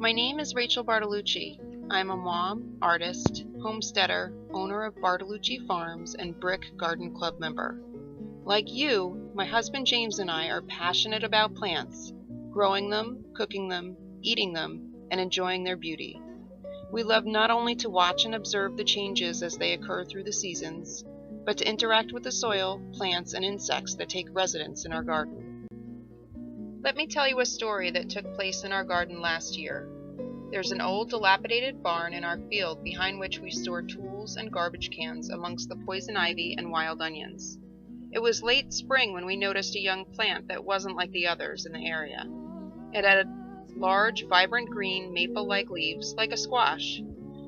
My name is Rachel Bartolucci. I'm a mom, artist, homesteader, owner of Bartolucci Farms, and Brick Garden Club member. Like you, my husband James and I are passionate about plants, growing them, cooking them, eating them, and enjoying their beauty. We love not only to watch and observe the changes as they occur through the seasons, but to interact with the soil, plants, and insects that take residence in our garden. Let me tell you a story that took place in our garden last year. There's an old dilapidated barn in our field behind which we store tools and garbage cans amongst the poison ivy and wild onions. It was late spring when we noticed a young plant that wasn't like the others in the area. It had large, vibrant green, maple-like leaves like a squash.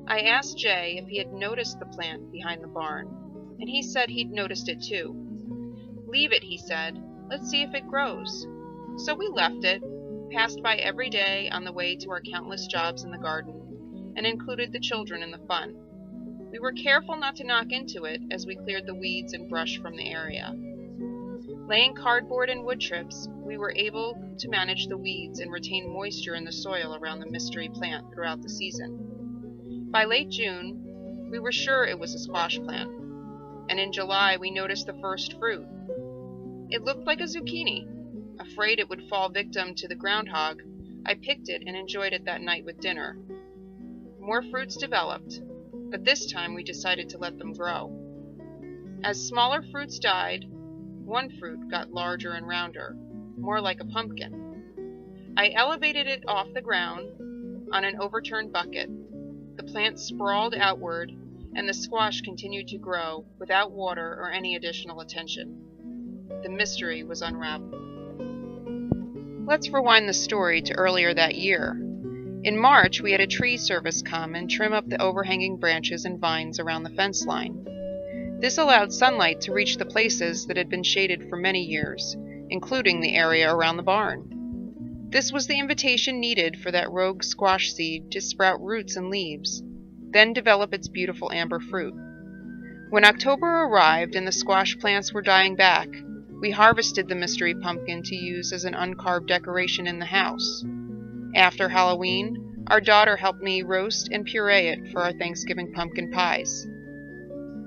I asked Jay if he had noticed the plant behind the barn, and he said he'd noticed it too. "Leave it," he said. "Let's see if it grows." So we left it, passed by every day on the way to our countless jobs in the garden, and included the children in the fun. We were careful not to knock into it as we cleared the weeds and brush from the area. Laying cardboard and wood chips, we were able to manage the weeds and retain moisture in the soil around the mystery plant throughout the season. By late June, we were sure it was a squash plant, and in July we noticed the first fruit. It looked like a zucchini. Afraid it would fall victim to the groundhog, I picked it and enjoyed it that night with dinner. More fruits developed, but this time we decided to let them grow. As smaller fruits died, one fruit got larger and rounder, more like a pumpkin. I elevated it off the ground on an overturned bucket. The plant sprawled outward, and the squash continued to grow without water or any additional attention. The mystery was unraveled. Let's rewind the story to earlier that year. In March, we had a tree service come and trim up the overhanging branches and vines around the fence line. This allowed sunlight to reach the places that had been shaded for many years, including the area around the barn. This was the invitation needed for that rogue squash seed to sprout roots and leaves, then develop its beautiful amber fruit. When October arrived and the squash plants were dying back, we harvested the mystery pumpkin to use as an uncarved decoration in the house. After Halloween, our daughter helped me roast and puree it for our Thanksgiving pumpkin pies.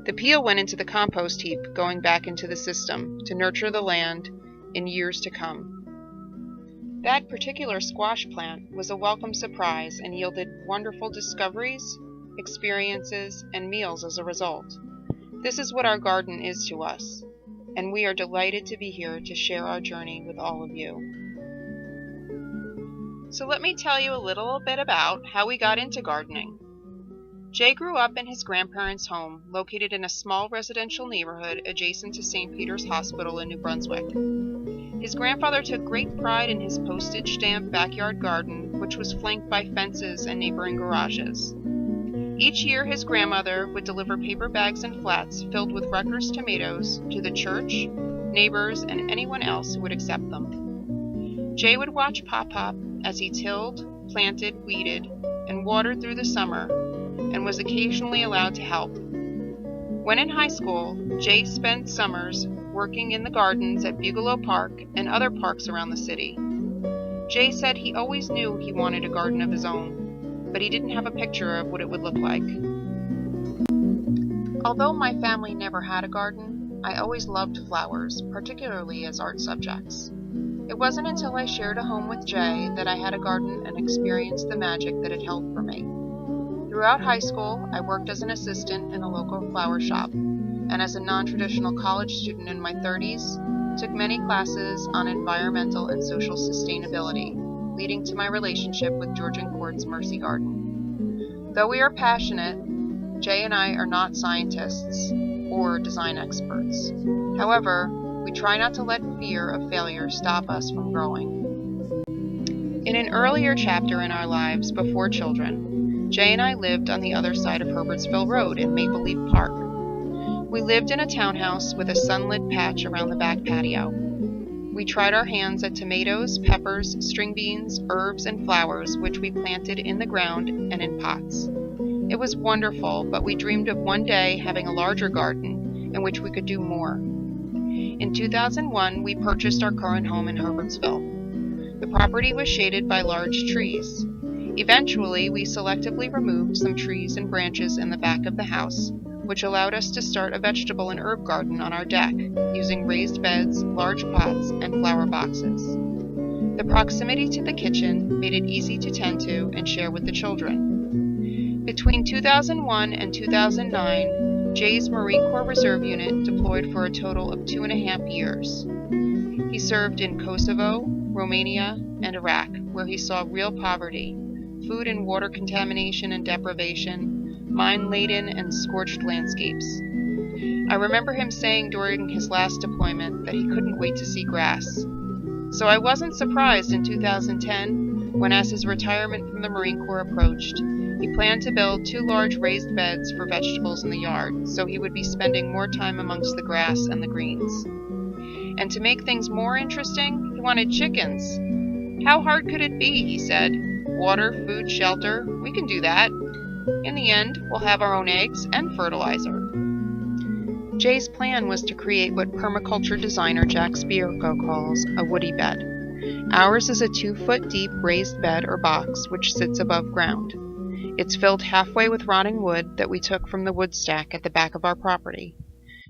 The peel went into the compost heap, going back into the system to nurture the land in years to come. That particular squash plant was a welcome surprise and yielded wonderful discoveries, experiences, and meals as a result. This is what our garden is to us, and we are delighted to be here to share our journey with all of you. So let me tell you a little bit about how we got into gardening. Jay grew up in his grandparents' home, located in a small residential neighborhood adjacent to St. Peter's Hospital in New Brunswick. His grandfather took great pride in his postage stamp backyard garden, which was flanked by fences and neighboring garages. Each year, his grandmother would deliver paper bags and flats filled with Rutgers tomatoes to the church, neighbors, and anyone else who would accept them. Jay would watch Pop-Pop as he tilled, planted, weeded, and watered through the summer, and was occasionally allowed to help. When in high school, Jay spent summers working in the gardens at Bugalo Park and other parks around the city. Jay said he always knew he wanted a garden of his own, but he didn't have a picture of what it would look like. Although my family never had a garden, I always loved flowers, particularly as art subjects. It wasn't until I shared a home with Jay that I had a garden and experienced the magic that it held for me. Throughout high school, I worked as an assistant in a local flower shop, and as a non-traditional college student in my 30s, took many classes on environmental and social sustainability, leading to my relationship with Georgian Court's Mercy Garden. Though we are passionate, Jay and I are not scientists or design experts. However, we try not to let fear of failure stop us from growing. In an earlier chapter in our lives before children, Jay and I lived on the other side of Herbertsville Road in Maple Leaf Park. We lived in a townhouse with a sunlit patch around the back patio. We tried our hands at tomatoes, peppers, string beans, herbs, and flowers, which we planted in the ground and in pots. It was wonderful, but we dreamed of one day having a larger garden in which we could do more. In 2001, we purchased our current home in Herbertsville. The property was shaded by large trees. Eventually, we selectively removed some trees and branches in the back of the house, which allowed us to start a vegetable and herb garden on our deck, using raised beds, large pots, and flower boxes. The proximity to the kitchen made it easy to tend to and share with the children. Between 2001 and 2009, Jay's Marine Corps Reserve Unit deployed for a total of 2.5 years. He served in Kosovo, Romania, and Iraq, where he saw real poverty, food and water contamination and deprivation, mine-laden and scorched landscapes. I remember him saying during his last deployment that he couldn't wait to see grass. So I wasn't surprised in 2010 when, as his retirement from the Marine Corps approached, he planned to build 2 large raised beds for vegetables in the yard, so he would be spending more time amongst the grass and the greens. And to make things more interesting, he wanted chickens. How hard could it be, he said. Water, food, shelter, we can do that. In the end, we'll have our own eggs and fertilizer. Jay's plan was to create what permaculture designer Jack Spirko calls a woody bed. Ours is a 2-foot deep raised bed or box which sits above ground. It's filled halfway with rotting wood that we took from the wood stack at the back of our property.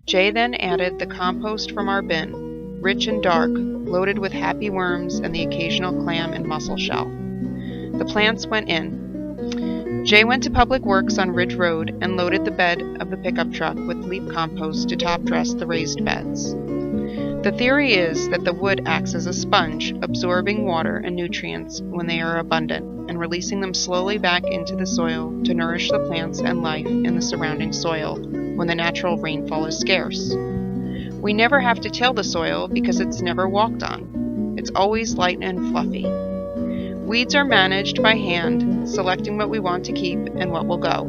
Jay then added the compost from our bin, rich and dark, loaded with happy worms and the occasional clam and mussel shell. The plants went in. Jay went to Public Works on Ridge Road and loaded the bed of the pickup truck with leaf compost to top dress the raised beds. The theory is that the wood acts as a sponge, absorbing water and nutrients when they are abundant and releasing them slowly back into the soil to nourish the plants and life in the surrounding soil when the natural rainfall is scarce. We never have to till the soil because it's never walked on. It's always light and fluffy. Weeds are managed by hand, selecting what we want to keep and what will go.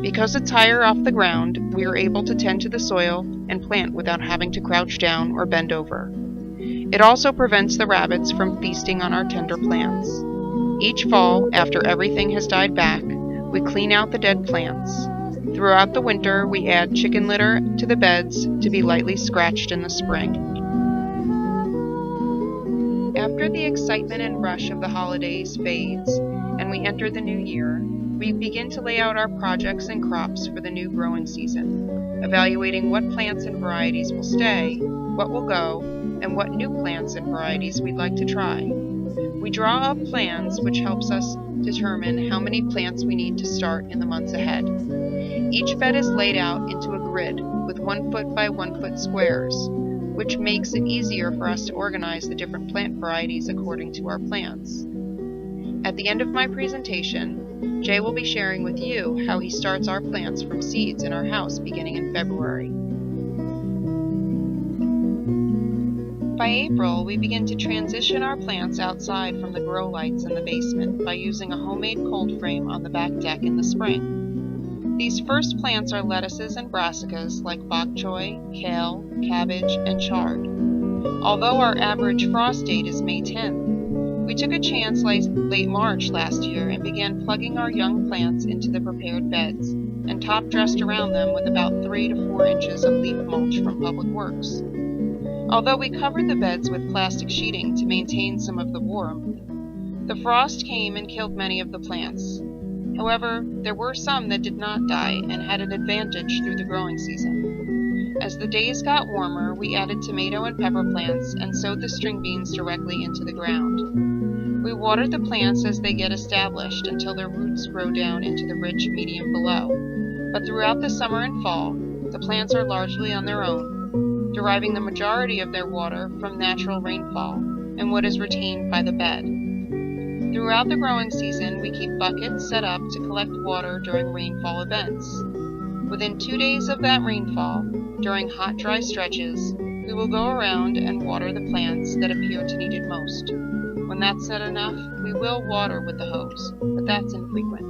Because it's higher off the ground, we are able to tend to the soil and plant without having to crouch down or bend over. It also prevents the rabbits from feasting on our tender plants. Each fall, after everything has died back, we clean out the dead plants. Throughout the winter, we add chicken litter to the beds to be lightly scratched in the spring. After the excitement and rush of the holidays fades and we enter the new year, we begin to lay out our projects and crops for the new growing season, evaluating what plants and varieties will stay, what will go, and what new plants and varieties we'd like to try. We draw up plans which helps us determine how many plants we need to start in the months ahead. Each bed is laid out into a grid with 1 foot by 1 foot squares, which makes it easier for us to organize the different plant varieties according to our plans. At the end of my presentation, Jay will be sharing with you how he starts our plants from seeds in our house beginning in February. By April, we begin to transition our plants outside from the grow lights in the basement by using a homemade cold frame on the back deck in the spring. These first plants are lettuces and brassicas like bok choy, kale, cabbage, and chard. Although our average frost date is May 10th, we took a chance late March last year and began plugging our young plants into the prepared beds and top dressed around them with about 3 to 4 inches of leaf mulch from Public Works. Although we covered the beds with plastic sheeting to maintain some of the warmth, the frost came and killed many of the plants. However, there were some that did not die and had an advantage through the growing season. As the days got warmer, we added tomato and pepper plants and sowed the string beans directly into the ground. We water the plants as they get established until their roots grow down into the rich medium below. But throughout the summer and fall, the plants are largely on their own, deriving the majority of their water from natural rainfall and what is retained by the bed. Throughout the growing season, we keep buckets set up to collect water during rainfall events. Within 2 days of that rainfall, during hot, dry stretches, we will go around and water the plants that appear to need it most. When that's not enough, we will water with the hose, but that's infrequent.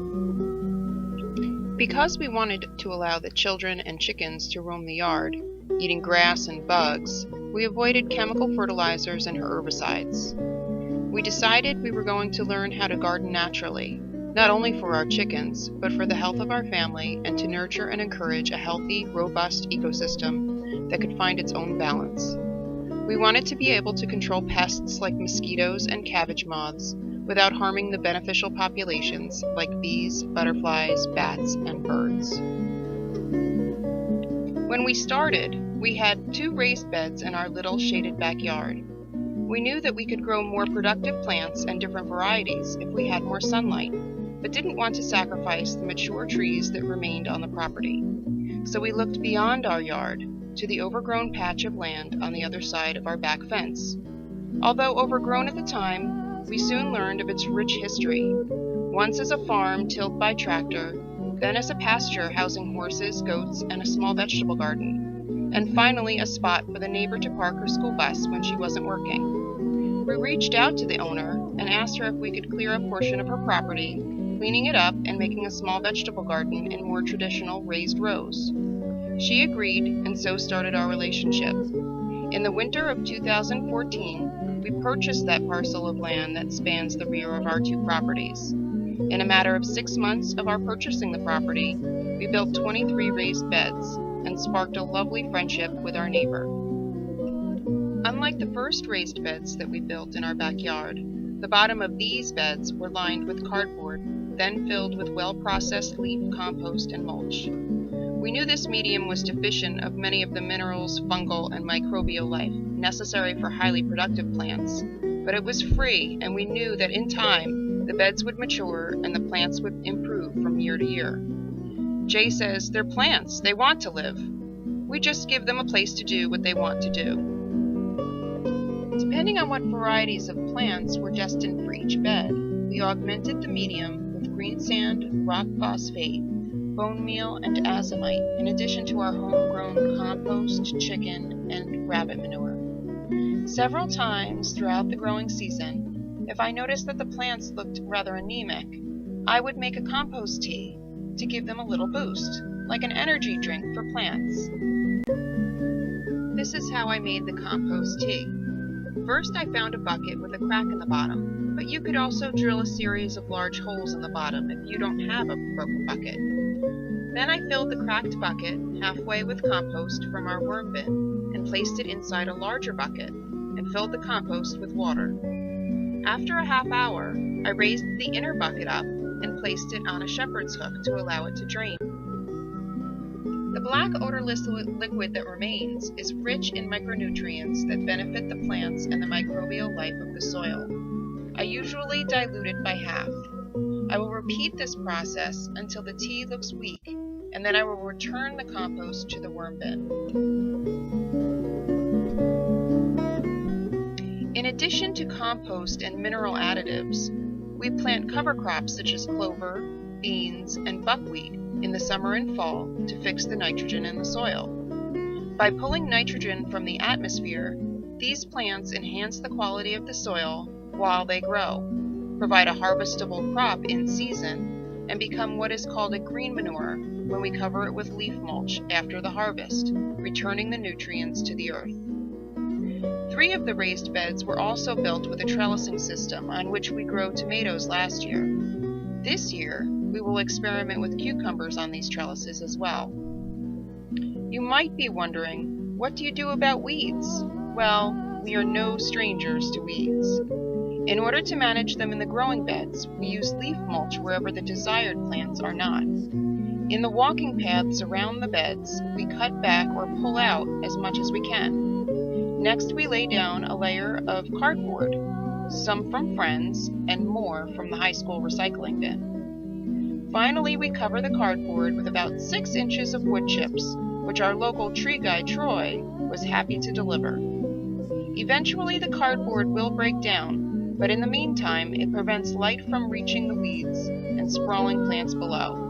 Because we wanted to allow the children and chickens to roam the yard, eating grass and bugs, we avoided chemical fertilizers and herbicides. We decided we were going to learn how to garden naturally, not only for our chickens, but for the health of our family and to nurture and encourage a healthy, robust ecosystem that could find its own balance. We wanted to be able to control pests like mosquitoes and cabbage moths without harming the beneficial populations like bees, butterflies, bats, and birds. When we started, we had 2 raised beds in our little shaded backyard. We knew that we could grow more productive plants and different varieties if we had more sunlight, but didn't want to sacrifice the mature trees that remained on the property. So we looked beyond our yard to the overgrown patch of land on the other side of our back fence. Although overgrown at the time, we soon learned of its rich history, once as a farm tilled by tractor, then as a pasture housing horses, goats, and a small vegetable garden, and finally a spot for the neighbor to park her school bus when she wasn't working. We reached out to the owner and asked her if we could clear a portion of her property, cleaning it up and making a small vegetable garden in more traditional raised rows. She agreed, and so started our relationship. In the winter of 2014, we purchased that parcel of land that spans the rear of our 2 properties. In a matter of 6 months of our purchasing the property, we built 23 raised beds and sparked a lovely friendship with our neighbor. Unlike the first raised beds that we built in our backyard, the bottom of these beds were lined with cardboard, then filled with well-processed leaf compost and mulch. We knew this medium was deficient of many of the minerals, fungal, and microbial life necessary for highly productive plants, but it was free, and we knew that in time the beds would mature and the plants would improve from year to year. Jay says they're plants, they want to live. We just give them a place to do what they want to do. Depending on what varieties of plants were destined for each bed, we augmented the medium with green sand, rock phosphate, bone meal, and azomite, in addition to our homegrown compost, chicken, and rabbit manure. Several times throughout the growing season, if I noticed that the plants looked rather anemic, I would make a compost tea to give them a little boost, like an energy drink for plants. This is how I made the compost tea. First, I found a bucket with a crack in the bottom, but you could also drill a series of large holes in the bottom if you don't have a broken bucket. Then I filled the cracked bucket halfway with compost from our worm bin and placed it inside a larger bucket and filled the compost with water. After a half hour, I raised the inner bucket up and placed it on a shepherd's hook to allow it to drain. The black odorless liquid that remains is rich in micronutrients that benefit the plants and the microbial life of the soil. I usually dilute it by half. I will repeat this process until the tea looks weak, and then I will return the compost to the worm bin. In addition to compost and mineral additives, we plant cover crops such as clover, beans, and buckwheat in the summer and fall to fix the nitrogen in the soil. By pulling nitrogen from the atmosphere, these plants enhance the quality of the soil while they grow, provide a harvestable crop in season, and become what is called a green manure when we cover it with leaf mulch after the harvest, returning the nutrients to the earth. 3 of the raised beds were also built with a trellising system on which we grow tomatoes last year. This year, we will experiment with cucumbers on these trellises as well. You might be wondering, what do you do about weeds? Well, we are no strangers to weeds. In order to manage them in the growing beds, we use leaf mulch wherever the desired plants are not. In the walking paths around the beds, we cut back or pull out as much as we can. Next, we lay down a layer of cardboard, some from friends and more from the high school recycling bin. Finally, we cover the cardboard with about 6 inches of wood chips, which our local tree guy, Troy, was happy to deliver. Eventually, the cardboard will break down, but in the meantime, it prevents light from reaching the weeds and sprawling plants below.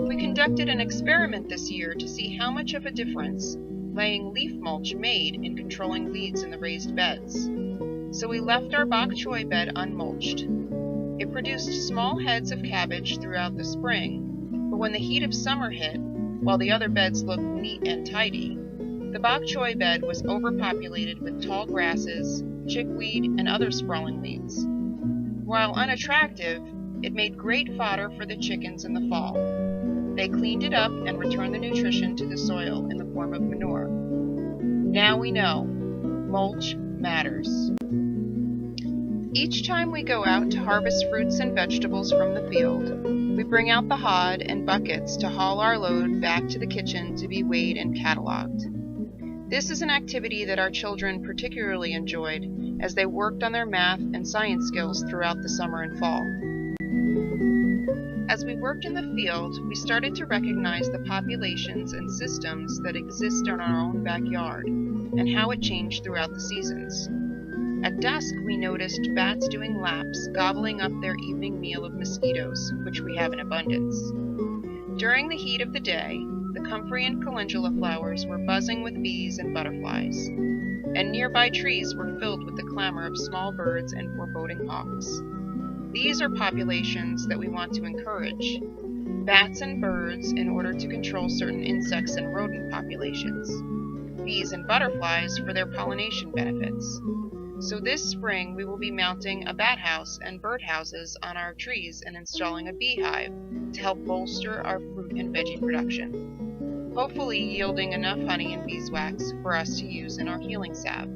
We conducted an experiment this year to see how much of a difference laying leaf mulch made in controlling weeds in the raised beds. So we left our bok choy bed unmulched. It produced small heads of cabbage throughout the spring, but when the heat of summer hit, while the other beds looked neat and tidy, the bok choy bed was overpopulated with tall grasses, chickweed, and other sprawling weeds. While unattractive, it made great fodder for the chickens in the fall. They cleaned it up and returned the nutrition to the soil in the form of manure. Now we know, mulch matters. Each time we go out to harvest fruits and vegetables from the field, we bring out the hod and buckets to haul our load back to the kitchen to be weighed and cataloged. This is an activity that our children particularly enjoyed as they worked on their math and science skills throughout the summer and fall. As we worked in the field, we started to recognize the populations and systems that exist in our own backyard and how it changed throughout the seasons. At dusk, we noticed bats doing laps, gobbling up their evening meal of mosquitoes, which we have in abundance. During the heat of the day, the comfrey and calendula flowers were buzzing with bees and butterflies, and nearby trees were filled with the clamor of small birds and foreboding hawks. These are populations that we want to encourage. Bats and birds in order to control certain insects and rodent populations. Bees and butterflies for their pollination benefits. So this spring we will be mounting a bat house and bird houses on our trees and installing a beehive to help bolster our fruit and veggie production, hopefully yielding enough honey and beeswax for us to use in our healing salve.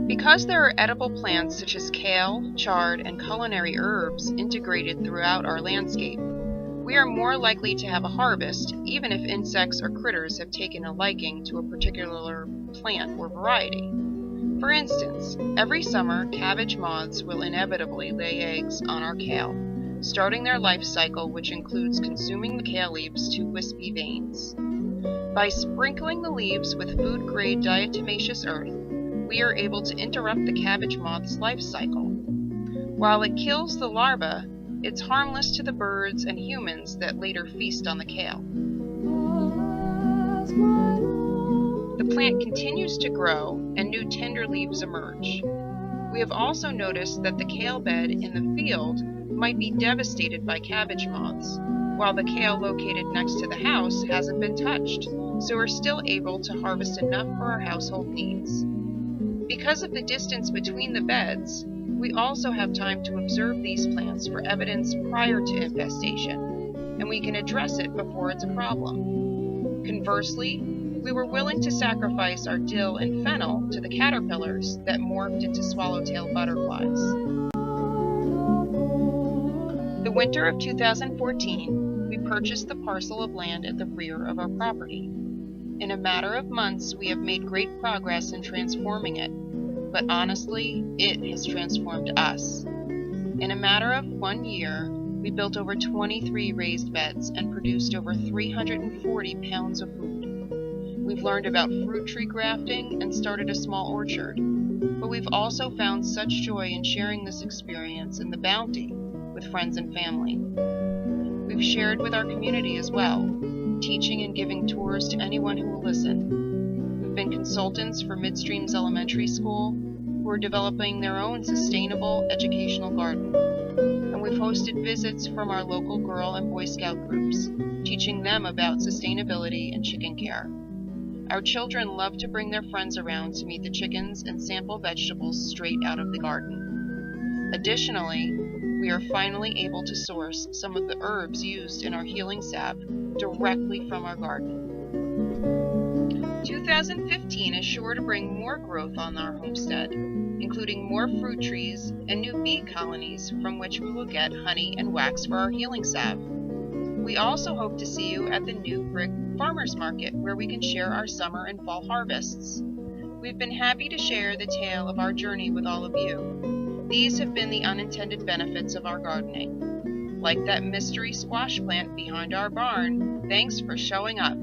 Because there are edible plants such as kale, chard, and culinary herbs integrated throughout our landscape, we are more likely to have a harvest even if insects or critters have taken a liking to a particular plant or variety. For instance, every summer cabbage moths will inevitably lay eggs on our kale, starting their life cycle, which includes consuming the kale leaves to wispy veins. By sprinkling the leaves with food-grade diatomaceous earth, we are able to interrupt the cabbage moth's life cycle. While it kills the larva, it's harmless to the birds and humans that later feast on the kale. The plant continues to grow and new tender leaves emerge. We have also noticed that the kale bed in the field might be devastated by cabbage moths, while the kale located next to the house hasn't been touched, so we're still able to harvest enough for our household needs. Because of the distance between the beds, we also have time to observe these plants for evidence prior to infestation, and we can address it before it's a problem. Conversely, we were willing to sacrifice our dill and fennel to the caterpillars that morphed into swallowtail butterflies. The winter of 2014, we purchased the parcel of land at the rear of our property. In a matter of months, we have made great progress in transforming it, but honestly, it has transformed us. In a matter of 1 year, we built over 23 raised beds and produced over 340 pounds of food. We've learned about fruit tree grafting and started a small orchard, but we've also found such joy in sharing this experience and the bounty with friends and family. We've shared with our community as well, teaching and giving tours to anyone who will listen. We've been consultants for Midstream's elementary school, who are developing their own sustainable educational garden. And we've hosted visits from our local Girl and Boy Scout groups, teaching them about sustainability and chicken care. Our children love to bring their friends around to meet the chickens and sample vegetables straight out of the garden. Additionally, we are finally able to source some of the herbs used in our healing salve directly from our garden. 2015 is sure to bring more growth on our homestead, including more fruit trees and new bee colonies from which we will get honey and wax for our healing salve. We also hope to see you at the new Brick Farmers Market, where we can share our summer and fall harvests. We've been happy to share the tale of our journey with all of you. These have been the unintended benefits of our gardening. Like that mystery squash plant behind our barn, thanks for showing up.